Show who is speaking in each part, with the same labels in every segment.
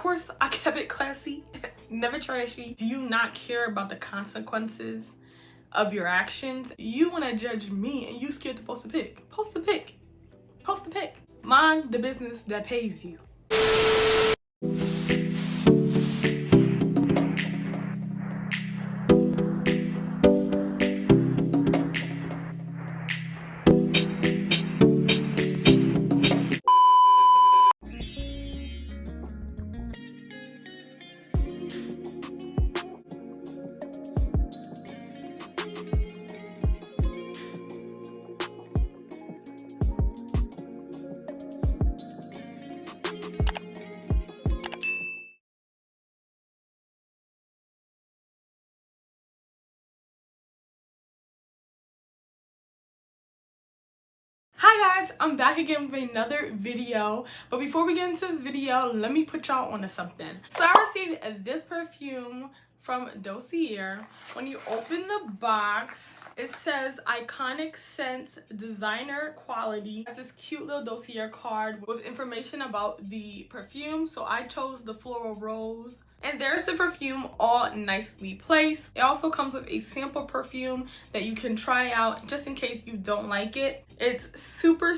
Speaker 1: course, I kept it classy, never trashy. Do you not care about the consequences of your actions? You want to judge me and you scared to post a pic. Post a pic. Post a pic. Mind the business that pays you. Hi guys, I'm back again with another video, but before we get into this video, let me put y'all onto something. So I received this perfume from Dossier. When you open the box, it says iconic scents, designer quality. It's this cute little Dossier card with information about the perfume. So I chose the floral rose. And there's the perfume all nicely placed. It also comes with a sample perfume that you can try out just in case you don't like it. It's super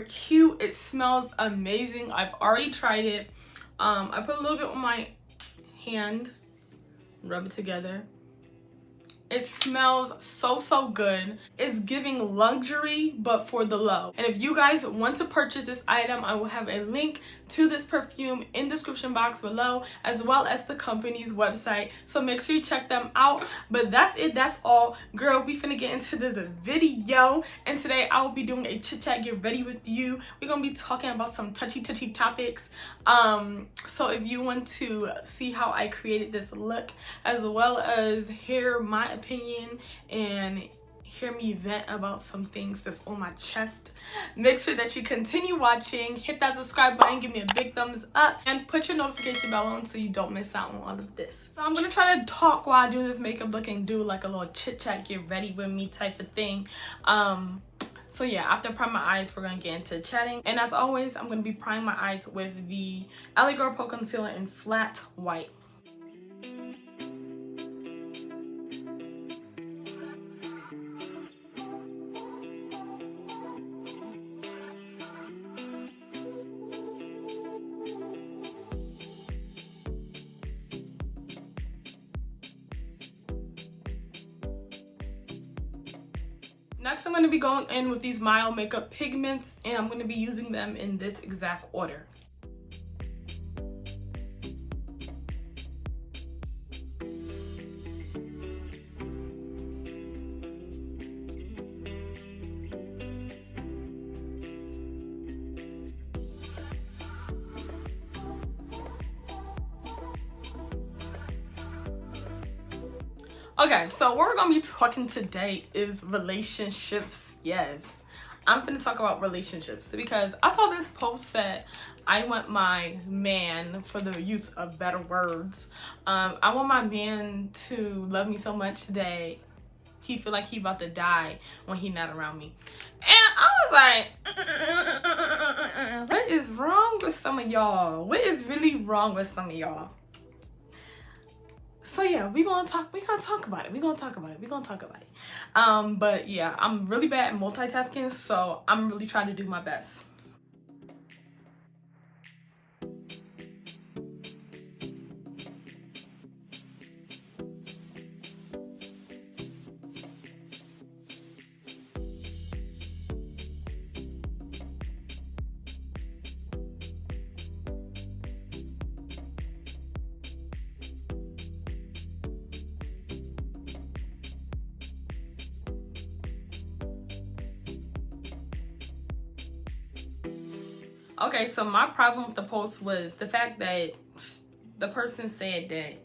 Speaker 1: cute. It smells amazing. I've already tried it. I put a little bit on my hand, rub it together. It smells so good. It's giving luxury, but for the low. And if you guys want to purchase this item, I will have a link to this perfume in the description box below, as well as the company's website. So make sure you check them out. But that's it. That's all. Girl, we finna get into this video. And today I will be doing a chit chat, get ready with you. We're gonna be talking about some touchy topics. So if you want to see how I created this look, as well as hear my opinion and hear me vent about some things that's on my chest, make sure that you continue watching, hit that subscribe button, give me a big thumbs up, and put your notification bell on so you don't miss out on all of this. So I'm gonna try to talk while I do this makeup look and do like a little chit chat, get ready with me type of thing. So yeah, after I prime my eyes, we're gonna get into chatting. And as always, I'm gonna be priming my eyes with the LA Girl Pro Concealer in Flat White. Next, I'm going to be going in with these mild makeup pigments, and I'm going to be using them in this exact order. Okay, so what we're gonna be talking today is relationships. Yes, I'm gonna talk about relationships because I saw this post that I want my man, for the use of better words, I want my man to love me so much that he feel like he about to die when he not around me. And I was like, what is wrong with some of y'all? What is really wrong with some of y'all? So yeah, we're gonna talk about it. But yeah, I'm really bad at multitasking, so I'm really trying to do my best. Okay, so my problem with the post was the fact that the person said that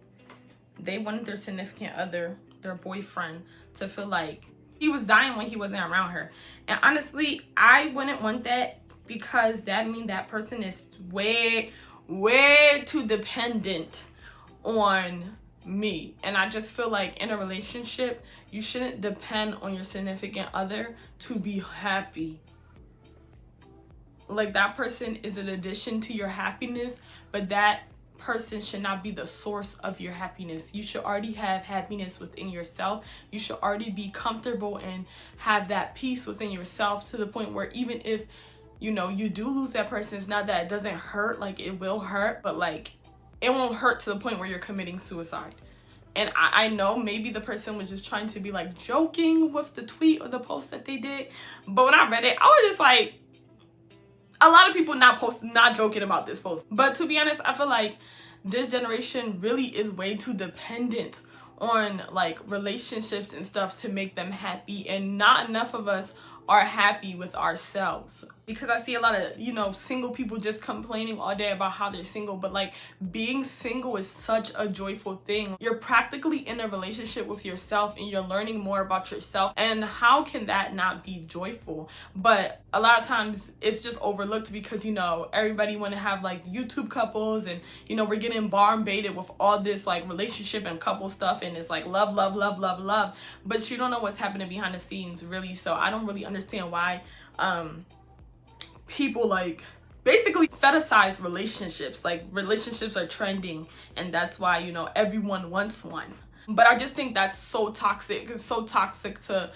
Speaker 1: they wanted their significant other, their boyfriend, to feel like he was dying when he wasn't around her. And honestly, I wouldn't want that, because that means that person is way too dependent on me. And I just feel like in a relationship, you shouldn't depend on your significant other to be happy. Like, that person is an addition to your happiness, but that person should not be the source of your happiness. You should already have happiness within yourself. You should already be comfortable and have that peace within yourself, to the point where even if, you know, you do lose that person, it's not that it doesn't hurt. Like, it will hurt, but like, it won't hurt to the point where you're committing suicide. And I know maybe the person was just trying to be like joking with the tweet or the post that they did, but when I read it, I was just like, a lot of people not joking about this post. But to be honest, I feel like this generation really is way too dependent on like relationships and stuff to make them happy, and not enough of us are happy with ourselves. Because I see a lot of, you know, single people just complaining all day about how they're single, but like, being single is such a joyful thing. You're practically in a relationship with yourself, and you're learning more about yourself, and how can that not be joyful? But a lot of times it's just overlooked because, you know, everybody want to have like YouTube couples, and, you know, we're getting baited with all this like relationship and couple stuff, and it's like love, love, love, love, love, but you don't know what's happening behind the scenes, really. So I don't really understand why people like basically fetishize relationships. Like, relationships are trending, and that's why, you know, everyone wants one. But I just think that's so toxic. It's so toxic to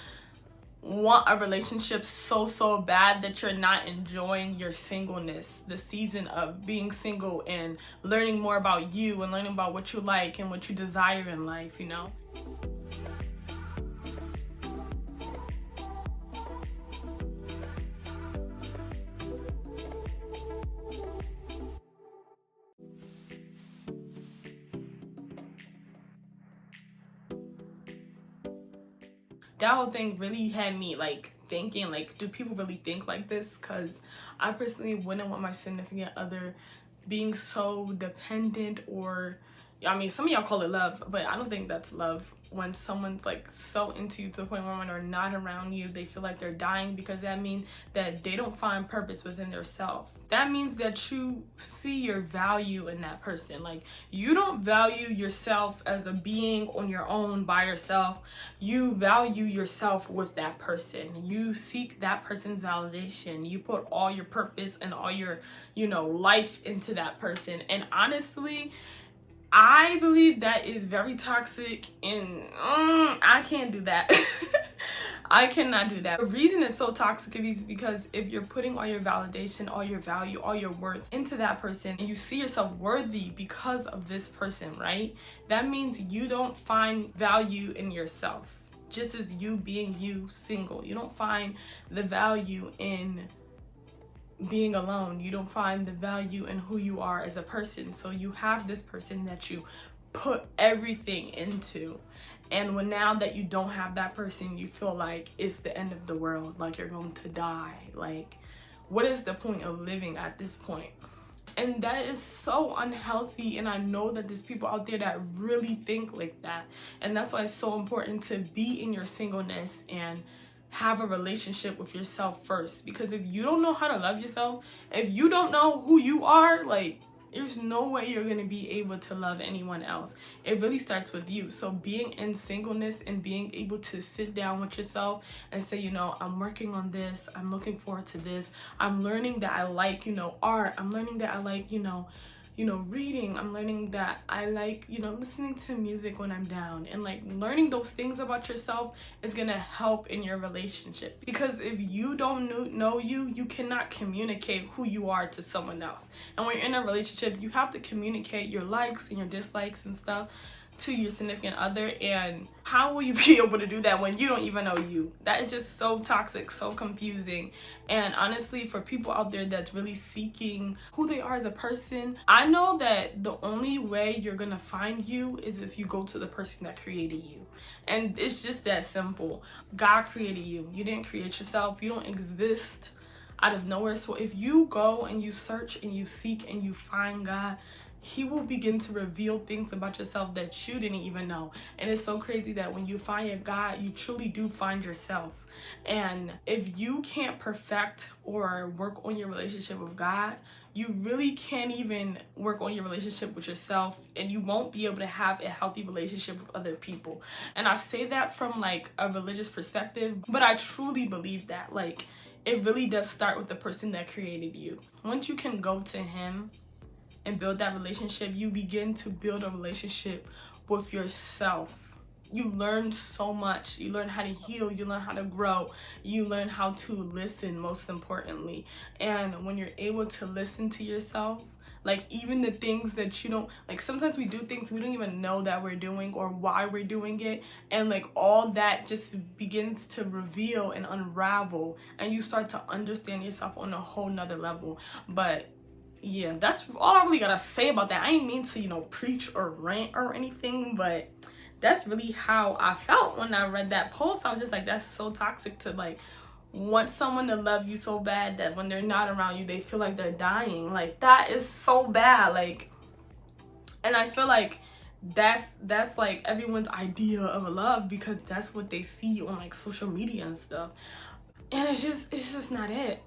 Speaker 1: want a relationship so bad that you're not enjoying your singleness, the season of being single, and learning more about you, and learning about what you like and what you desire in life, you know. That whole thing really had me like thinking, like, do people really think like this? Because I personally wouldn't want my significant other being so dependent, or, I mean, some of y'all call it love, but I don't think that's love. When someone's like so into you to the point where when they're not around you, they feel like they're dying, because that means that they don't find purpose within themselves. That means that you see your value in that person. Like, you don't value yourself as a being on your own by yourself. You value yourself with that person. You seek that person's validation. You put all your purpose and all your, you know, life into that person. And honestly, I believe that is very toxic, and I can't do that. I cannot do that. The reason it's so toxic is because if you're putting all your validation, all your value, all your worth into that person, and you see yourself worthy because of this person, right? That means you don't find value in yourself. Just as you being you single, you don't find the value in being alone. You don't find the value in who you are as a person. So you have this person that you put everything into, and when now that you don't have that person, you feel like it's the end of the world, like you're going to die. Like, what is the point of living at this point? And that is so unhealthy, and I know that there's people out there that really think like that, and that's why it's so important to be in your singleness and have a relationship with yourself first. Because if you don't know how to love yourself, if you don't know who you are, like, there's no way you're gonna be able to love anyone else. It really starts with you. So being in singleness and being able to sit down with yourself and say, you know, I'm working on this, I'm looking forward to this, I'm learning that I like, you know, art, I'm learning that I like, you know, reading, I'm learning that I like, you know, listening to music when I'm down, and like learning those things about yourself is gonna help in your relationship. Because if you don't know you cannot communicate who you are to someone else. And when you're in a relationship, you have to communicate your likes and your dislikes and stuff to your significant other. And how will you be able to do that when you don't even know you? That is just so toxic, so confusing. And honestly, for people out there that's really seeking who they are as a person, I know that the only way you're gonna find you is if you go to the person that created you. And it's just that simple. God created you. You didn't create yourself. You don't exist out of nowhere. So if you go and you search and you seek and you find God, He will begin to reveal things about yourself that you didn't even know. And it's so crazy that when you find your God, you truly do find yourself. And if you can't perfect or work on your relationship with God, you really can't even work on your relationship with yourself, and you won't be able to have a healthy relationship with other people. And I say that from like a religious perspective, but I truly believe that, like, it really does start with the person that created you. Once you can go to Him and build that relationship, you begin to build a relationship with yourself. You learn so much. You learn how to heal, you learn how to grow, you learn how to listen, most importantly. And when you're able to listen to yourself, like even the things that you don't like, sometimes we do things we don't even know that we're doing or why we're doing it, and like all that just begins to reveal and unravel, and you start to understand yourself on a whole nother level. But yeah, that's all I really gotta say about that. I ain't mean to, you know, preach or rant or anything, but that's really how I felt when I read that post. I was just like, that's so toxic to like want someone to love you so bad that when they're not around you, they feel like they're dying. Like, that is so bad. Like, and I feel like that's like everyone's idea of a love, because that's what they see on like social media and stuff. And it's just not it.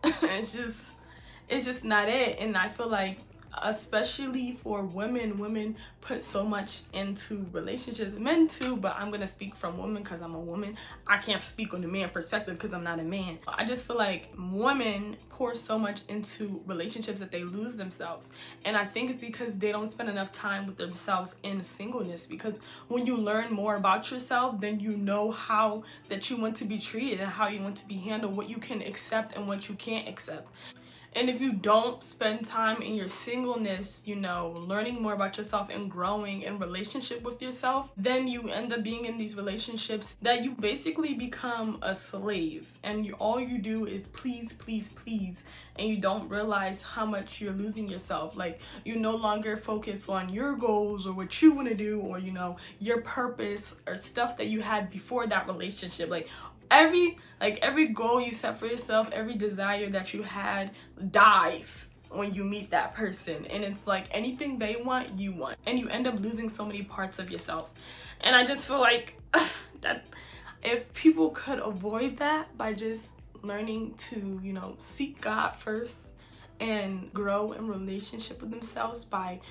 Speaker 1: It's just not it. And I feel like, especially for women put so much into relationships, men too, but I'm gonna speak from women because I'm a woman. I can't speak on the man perspective because I'm not a man. I just feel like women pour so much into relationships that they lose themselves, and I think it's because they don't spend enough time with themselves in singleness. Because when you learn more about yourself, then you know how that you want to be treated and how you want to be handled, what you can accept and what you can't accept. And if you don't spend time in your singleness, you know, learning more about yourself and growing in relationship with yourself, then you end up being in these relationships that you basically become a slave. And all you do is please, please, please. And you don't realize how much you're losing yourself. Like, you no longer focus on your goals or what you want to do, or, you know, your purpose or stuff that you had before that relationship. Like, every goal you set for yourself, every desire that you had dies when you meet that person. And it's like anything they want, you want, and you end up losing so many parts of yourself. And I just feel like that if people could avoid that by just learning to, you know, seek God first and grow in relationship with themselves by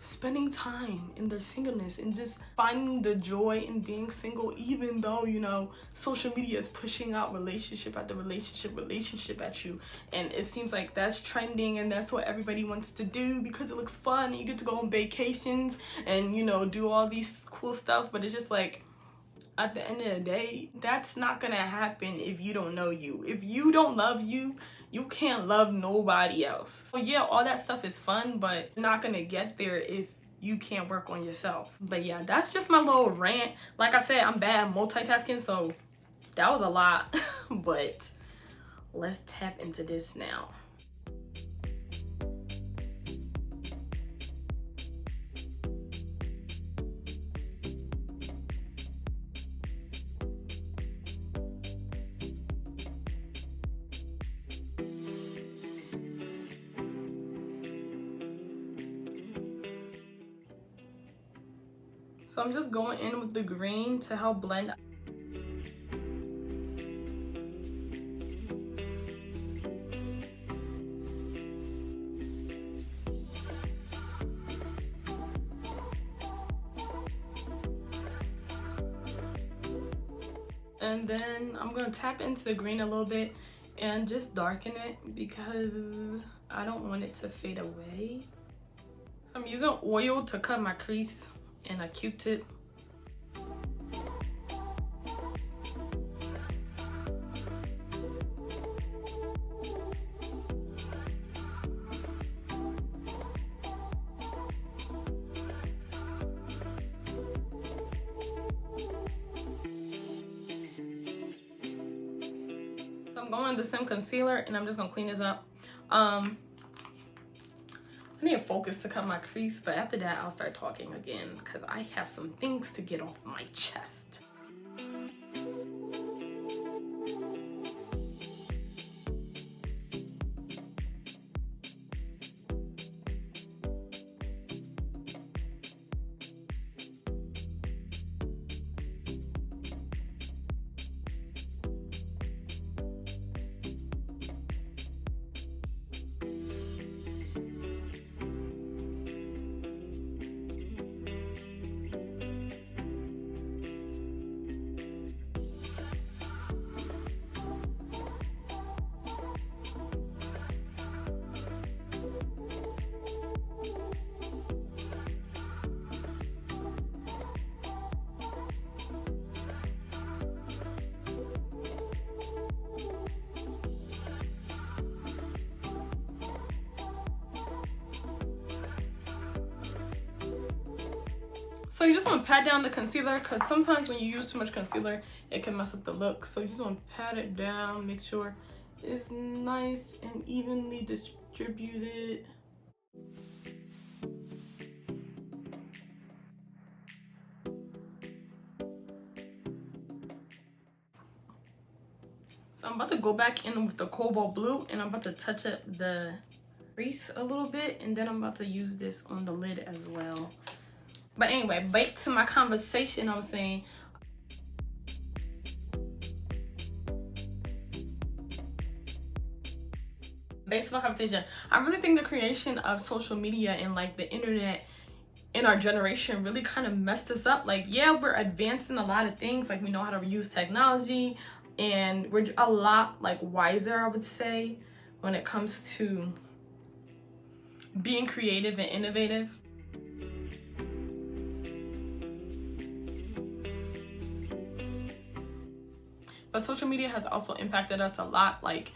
Speaker 1: spending time in their singleness and just finding the joy in being single, even though, you know, social media is pushing out relationship after relationship at you, and it seems like that's trending and that's what everybody wants to do because it looks fun and you get to go on vacations and, you know, do all these cool stuff. But it's just like, at the end of the day, that's not gonna happen if you don't know you. If you don't love you, you can't love nobody else. So yeah, all that stuff is fun, but you're not gonna get there if you can't work on yourself. But yeah, that's just my little rant. Like I said, I'm bad at multitasking, so that was a lot. But let's tap into this now. So I'm just going in with the green to help blend. And then I'm gonna tap into the green a little bit and just darken it because I don't want it to fade away. So I'm using oil to cut my crease and a Q-tip. So I'm going with the same concealer and I'm just gonna clean this up. I need to focus to cut my crease, but after that I'll start talking again because I have some things to get off my chest. So you just want to pat down the concealer, because sometimes when you use too much concealer, it can mess up the look. So you just want to pat it down, make sure it's nice and evenly distributed. So I'm about to go back in with the cobalt blue, and I'm about to touch up the crease a little bit, and then I'm about to use this on the lid as well. But anyway, back to my conversation. I was saying, I really think the creation of social media and like the internet in our generation really kind of messed us up. Like, yeah, we're advancing a lot of things, like we know how to use technology, and we're a lot like wiser, I would say, when it comes to being creative and innovative. But social media has also impacted us a lot. Like,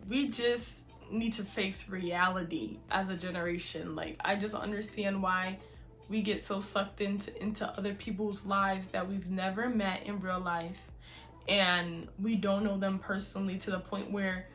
Speaker 1: we just need to face reality as a generation. Like, I just understand why we get so sucked into other people's lives that we've never met in real life, and we don't know them personally, to the point where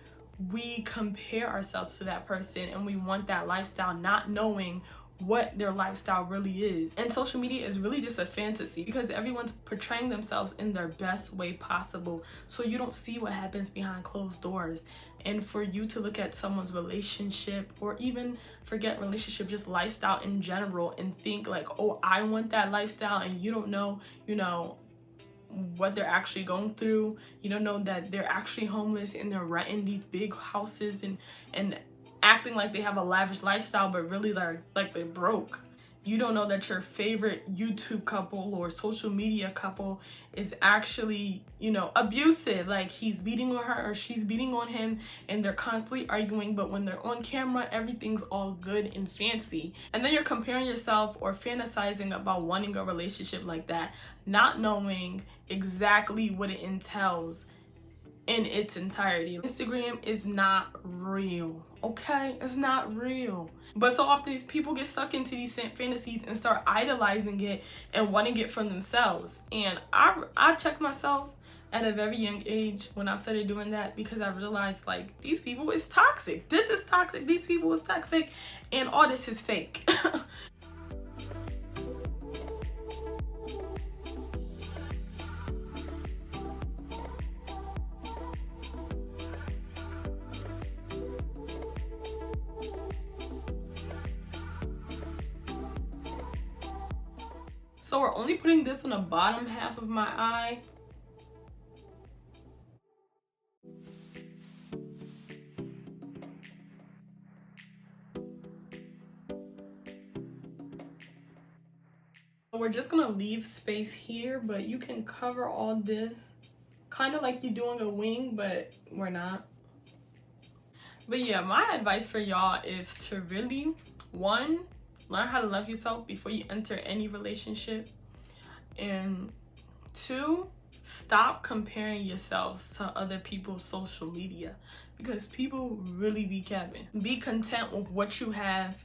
Speaker 1: we compare ourselves to that person and we want that lifestyle, not knowing what their lifestyle really is. And social media is really just a fantasy, because everyone's portraying themselves in their best way possible, so you don't see what happens behind closed doors. And for you to look at someone's relationship, or even forget relationship, just lifestyle in general, and think like, oh, I want that lifestyle, and you don't know, you know, what they're actually going through. You don't know that they're actually homeless and they're renting these big houses and acting like they have a lavish lifestyle, but really like they're broke. You don't know that your favorite YouTube couple or social media couple is actually, you know, abusive. Like, he's beating on her or she's beating on him, and they're constantly arguing, but when they're on camera, everything's all good and fancy. And then you're comparing yourself or fantasizing about wanting a relationship like that, not knowing exactly what it entails in its entirety. Instagram is not real, okay? It's not real. But so often these people get stuck into these fantasies and start idolizing it and wanting it for themselves. And I checked myself at a very young age when I started doing that, because I realized, like, these people is toxic. This is toxic. These people is toxic, and all this is fake. So we're only putting this on the bottom half of my eye. We're just gonna leave space here, but you can cover all this kind of like you're doing a wing, but we're not. But yeah, my advice for y'all is to really, one, learn how to love yourself before you enter any relationship. And two, stop comparing yourselves to other people's social media, because people really be capping. Be content with what you have.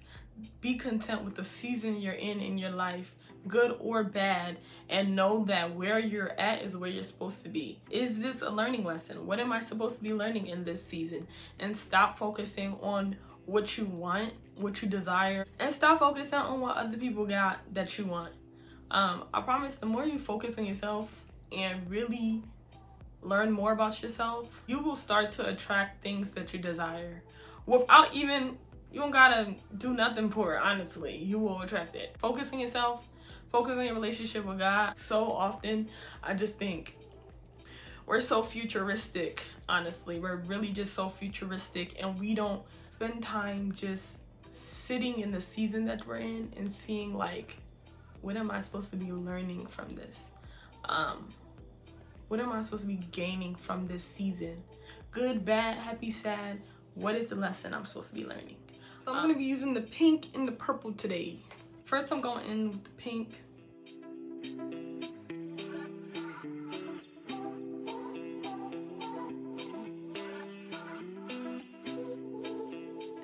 Speaker 1: Be content with the season you're in your life, good or bad, and know that where you're at is where you're supposed to be. Is this a learning lesson? What am I supposed to be learning in this season? And stop focusing on what you want, what you desire, and stop focusing on what other people got that you want. I promise, the more you focus on yourself and really learn more about yourself, you will start to attract things that you desire without even, you don't gotta do nothing for it, honestly. You will attract it. Focus on yourself, focus on your relationship with God. So often, I just think we're so futuristic, honestly. We're really just so futuristic, and we don't spend time just sitting in the season that we're in and seeing, like, what am I supposed to be learning from this? What am I supposed to be gaining from this season? Good, bad, happy, sad. What is the lesson I'm supposed to be learning? So I'm going to be using the pink and the purple today. First, I'm going in with the pink.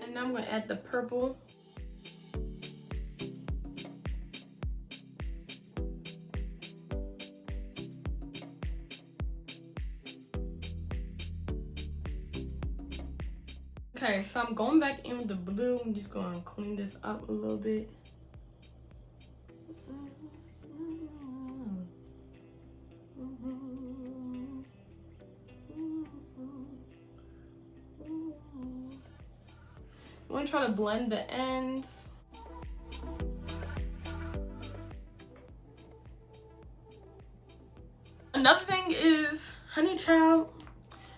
Speaker 1: And I'm going to add the purple. Okay, so I'm going back in with the blue. I'm just going to clean this up a little bit. I'm going to try to blend the ends. Another thing is, honey child,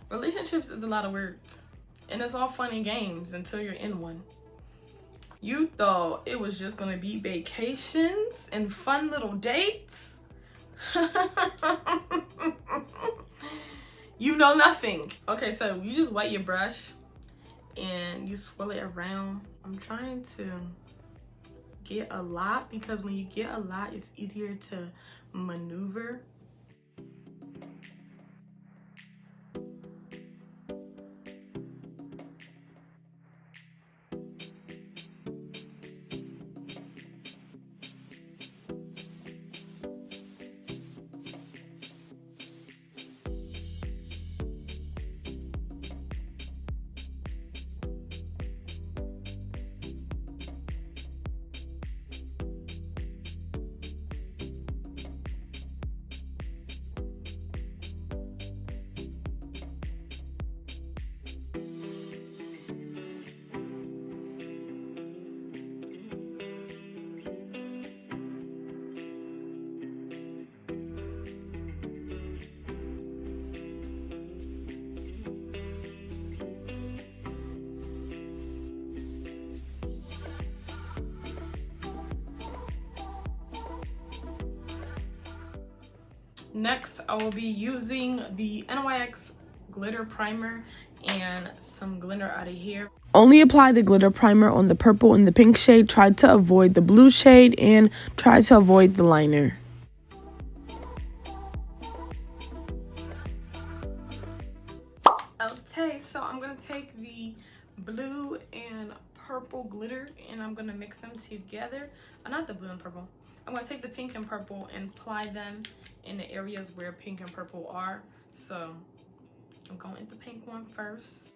Speaker 1: relationships is a lot of work. And it's all fun and games until you're in one. You thought it was just gonna be vacations and fun little dates? You know nothing. Okay, so you just wet your brush and you swirl it around. I'm trying to get a lot because when you get a lot, it's easier to maneuver. Next, I will be using the NYX glitter primer and some glitter out of here. Only apply the glitter primer on the purple and the pink shade. Try to avoid the blue shade and try to avoid the liner. Okay, so I'm going to take the blue and purple glitter and I'm going to mix them together. Not the blue and purple. I'm going to take the pink and purple and apply them in the areas where pink and purple are. So I'm going with the pink one first.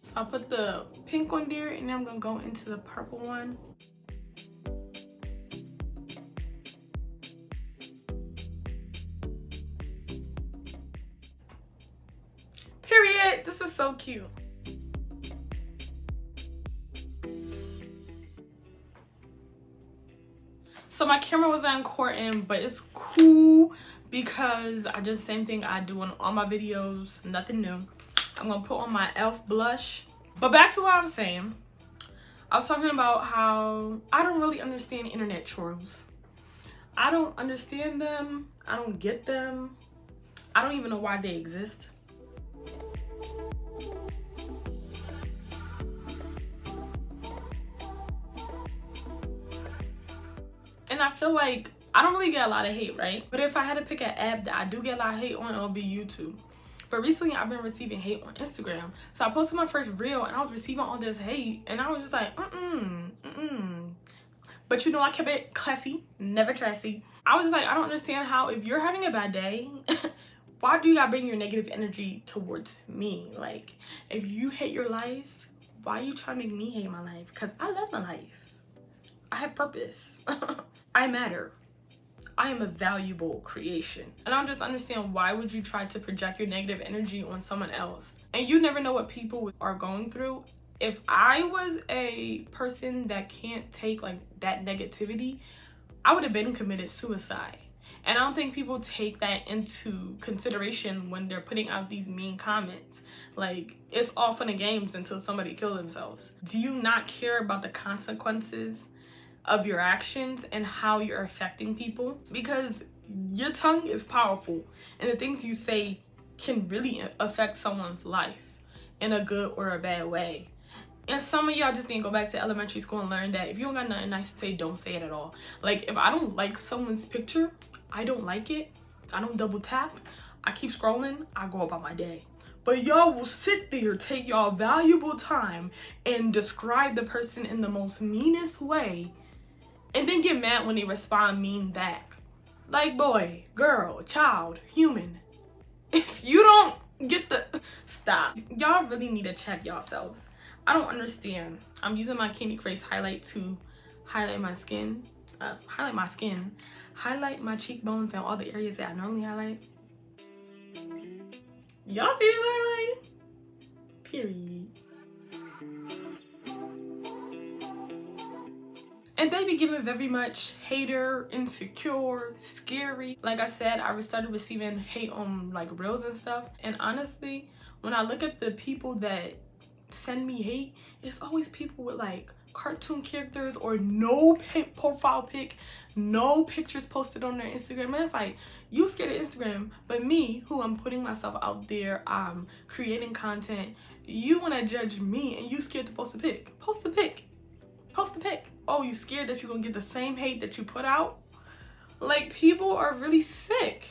Speaker 1: So I'll put the pink one there and then I'm going to go into the purple one. Period. This is so cute. So my camera was on recording, but it's cool because I just same thing I do on all my videos, nothing new. I'm gonna put on my e.l.f. blush. But back to what I was saying. I was talking about how I don't really understand internet trolls. I don't understand them. I don't get them. I don't even know why they exist. And I feel like I don't really get a lot of hate, right? But if I had to pick an app that I do get a lot of hate on, it'll be YouTube. But recently I've been receiving hate on Instagram. So I posted my first reel and I was receiving all this hate and I was just like, But you know, I kept it classy, never trashy. I was just like, I don't understand how, if you're having a bad day, why do you gotta bring your negative energy towards me? Like, if you hate your life, why you trying to make me hate my life? Because I love my life. I have purpose. I matter. I am a valuable creation. And I don't just understand, why would you try to project your negative energy on someone else? And you never know what people are going through. If I was a person that can't take like that negativity, I would have been committed suicide. And I don't think people take that into consideration when they're putting out these mean comments. Like, it's all fun and games until somebody kills themselves. Do you not care about the consequences of your actions and how you're affecting people? Because your tongue is powerful and the things you say can really affect someone's life in a good or a bad way. And some of y'all just need to go back to elementary school and learn that if you don't got nothing nice to say, don't say it at all. Like, if I don't like someone's picture, I don't like it. I don't double tap. I keep scrolling. I go about my day. But y'all will sit there, take y'all valuable time and describe the person in the most meanest way, and then get mad when they respond mean back. Like, boy, girl, child, human, if you don't get the stop, y'all really need to check yourselves. I don't understand. I'm using my Candy Craze highlight to highlight my skin, highlight my cheekbones and all the areas that I normally highlight. Y'all see the highlight? Period. And they be giving very much hater, insecure, scary. Like I said, I started receiving hate on like reels and stuff. And honestly, when I look at the people that send me hate, it's always people with like cartoon characters or no profile pic, no pictures posted on their Instagram. And it's like, you scared of Instagram, but me, who I'm putting myself out there, I'm creating content, you want to judge me and you scared to post a pic. Post a pic. Post a pic. Oh, you scared that you're gonna get the same hate that you put out? Like, people are really sick.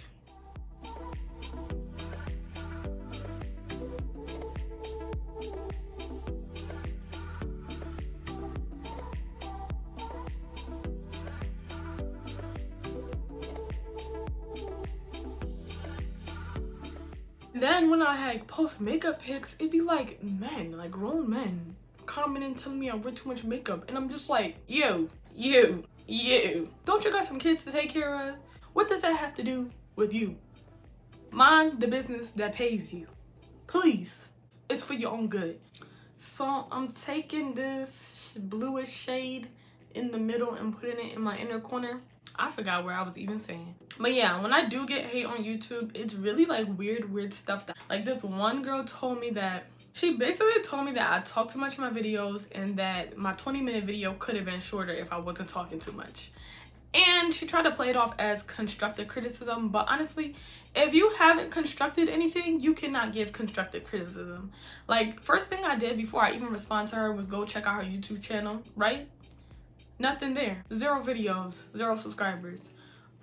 Speaker 1: Then when I had post makeup pics, it'd be like men, like grown men, commenting telling me I wear too much makeup, and I'm just like, you. Don't you got some kids to take care of? What does that have to do with you? Mind the business that pays you. Please. It's for your own good. So I'm taking this bluish shade in the middle and putting it in my inner corner. I forgot where I was even saying. But yeah, when I do get hate on YouTube, it's really like weird stuff. Like this one girl told me that, she basically told me that I talk too much in my videos and that my 20-minute video could have been shorter if I wasn't talking too much. And she tried to play it off as constructive criticism, but honestly, if you haven't constructed anything, you cannot give constructive criticism. Like, first thing I did before I even respond to her was go check out her YouTube channel, right? Nothing there. 0 videos, 0 subscribers.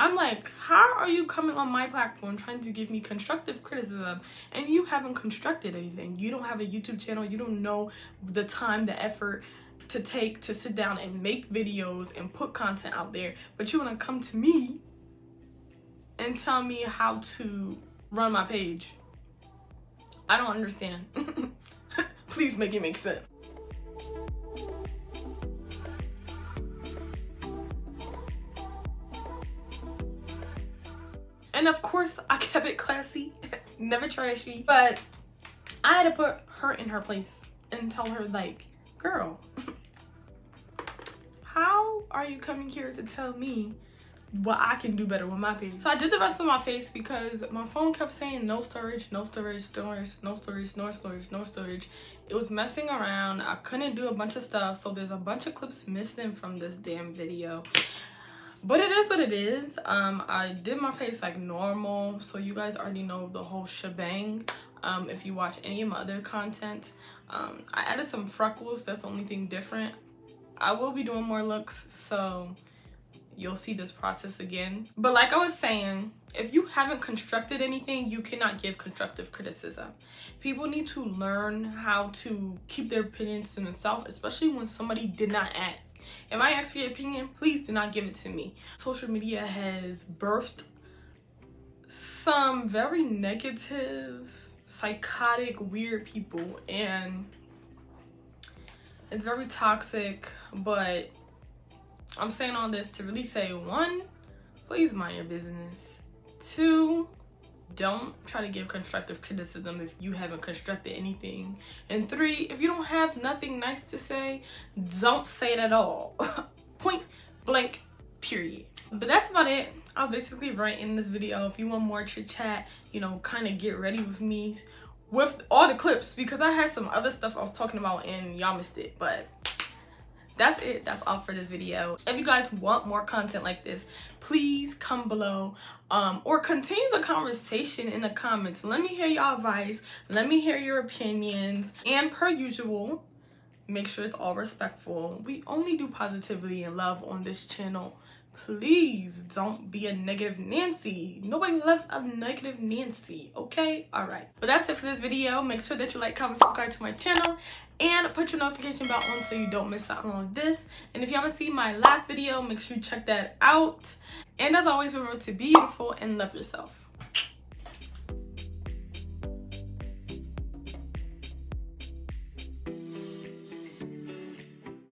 Speaker 1: I'm like, how are you coming on my platform trying to give me constructive criticism and you haven't constructed anything? You don't have a YouTube channel. You don't know the time, the effort to take to sit down and make videos and put content out there. But you want to come to me and tell me how to run my page. I don't understand. Please make it make sense. And of course, I kept it classy, never trashy. But I had to put her in her place and tell her, like, girl, how are you coming here to tell me what I can do better with my page? So I did the rest of my face because my phone kept saying no storage, no storage, storage, no storage, no storage, no storage. It was messing around. I couldn't do a bunch of stuff. So there's a bunch of clips missing from this damn video. But it is what it is. I did my face like normal, so you guys already know the whole shebang. If you watch any of my other content, I added some freckles. That's the only thing different. I will be doing more looks, so you'll see this process again. But like I was saying, if you haven't constructed anything, you cannot give constructive criticism. People need to learn how to keep their opinions to themselves, especially when somebody did not ask. If I ask for your opinion, please do not give it to me. Social media has birthed some very negative, psychotic, weird people, and it's very toxic. But I'm saying all this to really say, 1, please mind your business. 2, don't try to give constructive criticism if you haven't constructed anything. And 3, if you don't have nothing nice to say, don't say it at all. Point blank, period. But that's about it. I'll basically write in this video. If you want more chit chat, you know, kind of get ready with me with all the clips, because I had some other stuff I was talking about and y'all missed it. But that's it. That's all for this video. If you guys want more content like this, please come below or continue the conversation in the comments. Let me hear y'all advice. Let me hear your opinions. And per usual, make sure it's all respectful. We only do positivity and love on this channel, please don't be a negative Nancy. Nobody loves a negative Nancy, okay? All right, but that's it for this video. Make sure that you like, comment, subscribe to my channel, and put your notification bell on so you don't miss out on this. And if you haven't seen my last video, make sure you check that out. And as always, remember to be beautiful and love yourself.